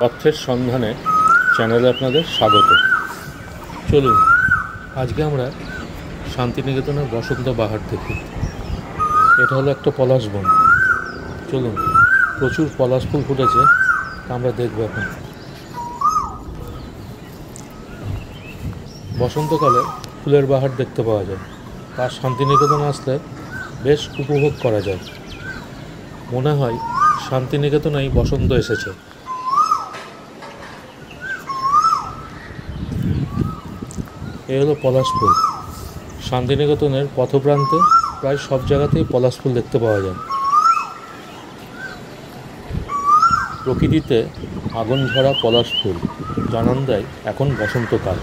তথ্যের সন্ধানে চ্যানেলে আপনাদের স্বাগত। চলুন আজকে আমরা শান্তিনিকেতনের বসন্ত বাহার দেখি। এটা হলো একটা পলাশ বন। চলুন, প্রচুর পলাশ ফুল ফুটেছে, আমরা দেখব এখন। বসন্তকালে ফুলের বাহার দেখতে পাওয়া যায়, তার শান্তিনিকেতন আসলে বেশ উপভোগ করা যায়। মনে হয় শান্তিনিকেতনেই বসন্ত এসেছে। এই হলো পলাশ ফুল। শান্তিনিকেতনের পথপ্রান্তে প্রায় সব জায়গাতেই পলাশ ফুল দেখতে পাওয়া যায়। প্রকৃতিতে আগুন ঝরা পলাশ ফুল জানান দেয় এখন বসন্তকাল।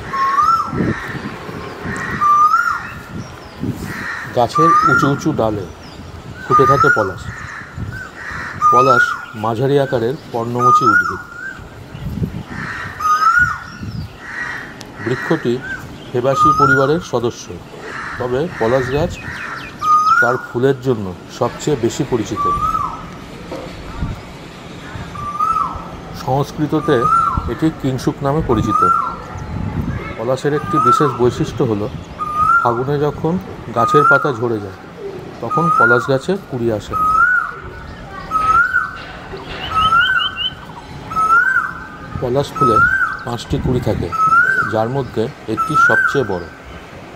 গাছের উঁচু উঁচু ডালে ফুটে থাকে পলাশ। পলাশ মাঝারি আকারের পর্ণমোচী উদ্ভিদ। বৃক্ষটি ফেবাসী পরিবারের সদস্য, তবে পলাশ গাছ তার ফুলের জন্য সবচেয়ে বেশি পরিচিত। সংস্কৃততে এটি কিংশুক নামে পরিচিত। পলাশের একটি বিশেষ বৈশিষ্ট্য হলো ফাগুনে যখন গাছের পাতা ঝরে যায় তখন পলাশ গাছে কুঁড়ি আসে। পলাশ ফুলে 5টি কুঁড়ি থাকে, যার মধ্যে একটি সবচেয়ে বড়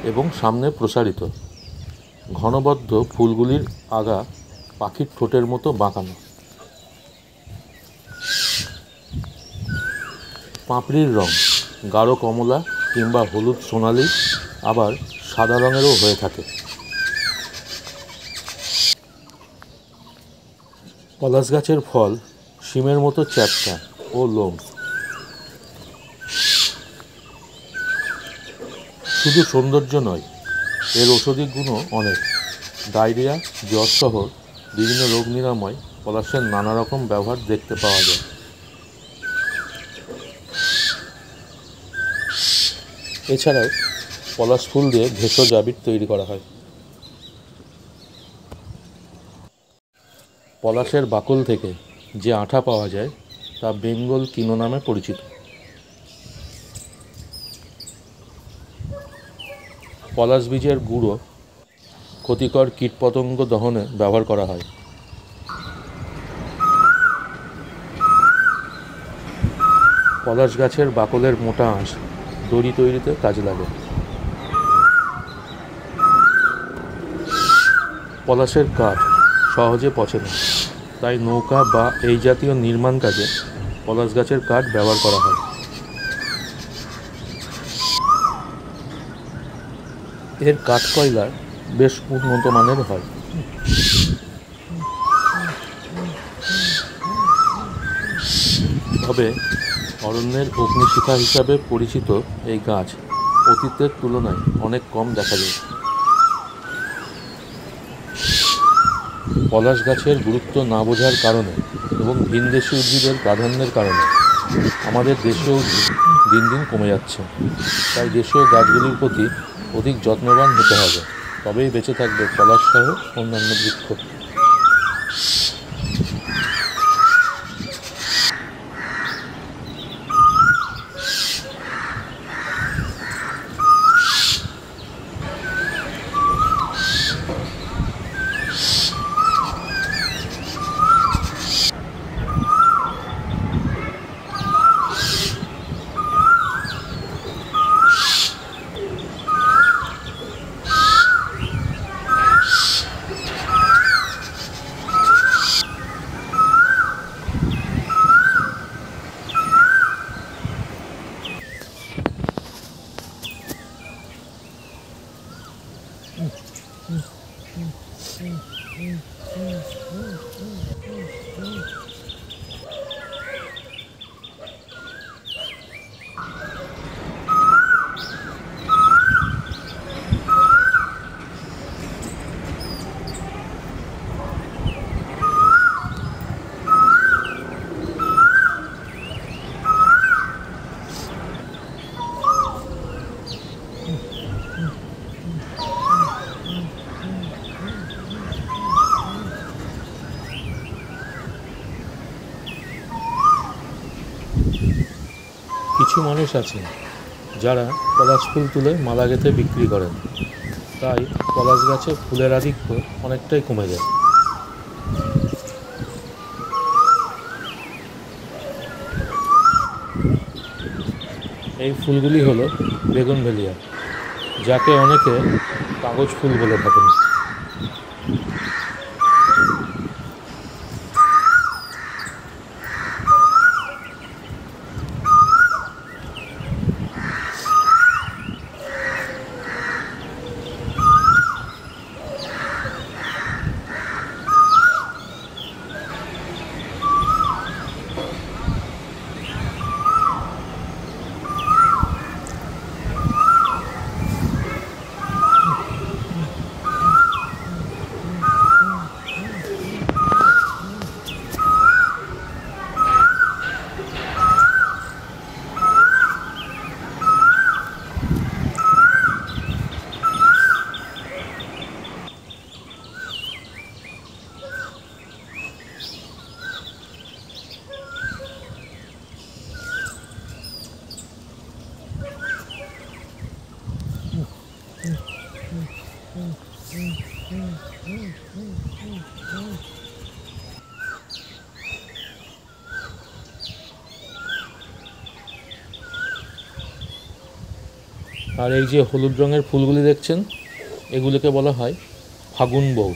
এবং সামনে প্রসারিত। ঘনবদ্ধ ফুলগুলির আগা পাখির ঠোঁটের মতো বাঁকানো। পাপড়ির রং গাঢ় কমলা কিংবা হলুদ সোনালি, আবার সাদা রঙেরও হয়ে থাকে। পলাশ গাছের ফল শিমের মতো চ্যাপ্টা ও লোম। শুধু সৌন্দর্য নয়, এর ঔষধি গুণও অনেক। ডায়রিয়া, জ্বর সহ বিভিন্ন রোগ নিরাময় পলাশের নানা রকম ব্যবহার দেখতে পাওয়া যায়। এছাড়াও পলাশ ফুল দিয়ে ভেষজ আবির তৈরি করা হয়। পলাশের বাকল থেকে যে আঠা পাওয়া যায় তা বেঙ্গল কিনো নামে পরিচিত। পলাশ বীজের গুঁড়ো ক্ষতিকর কীটপতঙ্গ দহনে ব্যবহার করা হয়। পলাশ গাছের বাকলের মোটা আঁশ দড়ি তৈরিতে কাজে লাগে। পলাশের কাঠ সহজে পচে না, তাই নৌকা বা এই জাতীয় নির্মাণ কাজে পলাশ গাছের কাঠ ব্যবহার করা হয়। এর কাঠ কয়লা বেশ উন্নত মানের হয়। তবে অরণ্যের অগ্নিশিখা হিসাবে পরিচিত এই গাছ অতীতের তুলনায় অনেক কম দেখা যায়। পলাশ গাছের গুরুত্ব না বোঝার কারণে এবং ভিনদেশি উদ্ভিদের প্রাধান্যের কারণে আমাদের দেশীয় উদ্ভিদ দিন দিন কমে যাচ্ছে। তাই দেশীয় গাছগুলির প্রতি অধিক যত্নবান হতে হবে, তবেই বেঁচে থাকবে পলাশ সহ অন্যান্য বৃক্ষ। মানুষ আছেন যারা পলাশ ফুল তুলে মালা গেঁথে বিক্রি করেন, তাই পলাশ গাছে ফুলের আধিক্য অনেকটাই কমে যায়। এই ফুলগুলি হলো বেগুনভেলিয়া, যাকে অনেকে কাগজ ফুল বলে থাকেন। আর এই যে হলুদ রঙের ফুলগুলি দেখছেন, এগুলিকে বলা হয় ফাগুন বউ।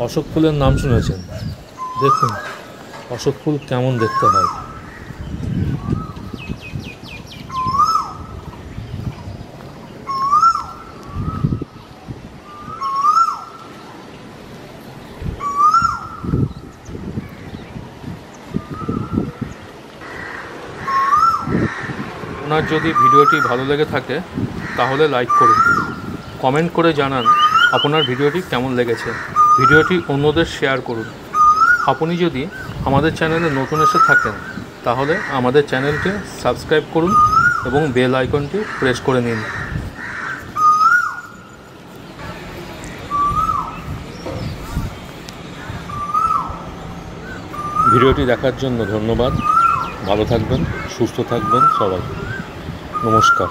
অশোক ফুলের নাম শুনেছেন? দেখুন অশোক ফুল কেমন দেখতে হয়। আপনার যদি ভিডিওটি ভালো লেগে থাকে তাহলে লাইক করুন, কমেন্ট করে জানান আপনার ভিডিওটি কেমন লেগেছে। ভিডিওটি অন্যদের শেয়ার করুন। আপনি যদি আমাদের চ্যানেলে নতুন এসে থাকেন তাহলে আমাদের চ্যানেলটি সাবস্ক্রাইব করুন এবং বেল আইকনটি প্রেস করে নিন। ভিডিওটি দেখার জন্য ধন্যবাদ। ভালো থাকবেন, সুস্থ থাকবেন সবাই। নমস্কার।